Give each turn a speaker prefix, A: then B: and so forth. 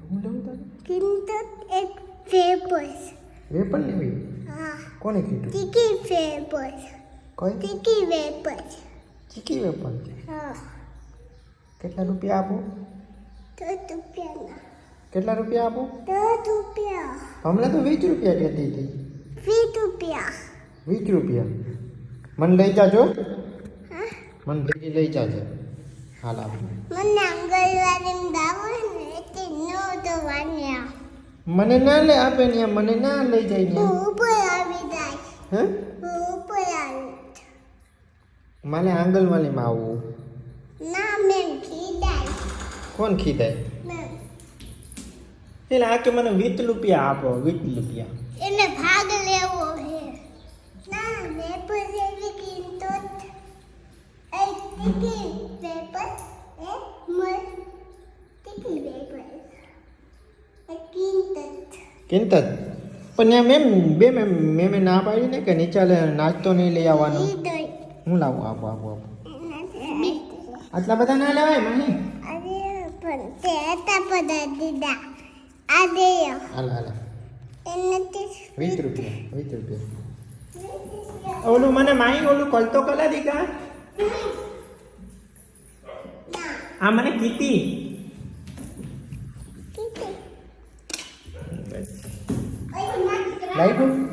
A: હું લેવું તારે
B: કિંતત એક ફેપસ
A: વેપન લેવી
B: હા
A: કોને કીધું
B: ટીકી ફેપસ
A: કોઈ
B: ટીકી વેપસ
A: ચીકી વેપન
B: હા
A: કેટલા રૂપિયા આપો
B: તો રૂપિયા
A: કેટલા રૂપિયા આપો
B: તો રૂપિયા
A: હમણાં તો 20 રૂપિયા કહેતી હતી
B: 20 રૂપિયા
A: 20 રૂપિયા મને લઈ જાજો
B: હા
A: મને ભેગી લઈ જાજો હાલ આપ
B: મને આંગણવાડીમાં દાવો ને તે નો તો વાન્યા
A: મને ના લે આપે ને મને ના લઈ જાય ને
B: હું ઉપર આવી જાય
A: હે
B: હું ઉપર આવી
A: મારે આંગણવાડીમાં આવવું
B: ના મેમ ખીદાય
A: કોણ ખીદાય
B: મેમ
A: એટલે આ કે મને 20 રૂપિયા આપો 20 રૂપિયા
B: એને ભાગ લેવો છે ના વેપર જેવી કિંમત એક ટીકી વેપર એક મર ટીકી વેપર એક કિંમત
A: કિંતત પણ ત્યાં મેમે ના પાડી ને કે નીચે નાસ્તો નહીં લઈ આવવાનો
B: ઈ દઈ
A: હું લાવું આપો આટલા બધા ના લેવાય માહી
B: અરે પણ તે હતા બધા દીદા આ દે
A: હાલ હાલ
B: એને તે
A: 20 રૂપિયા ઓલું મને માહી ઓલું કલતો કલા દીકા આ મને કીધી લાઈટ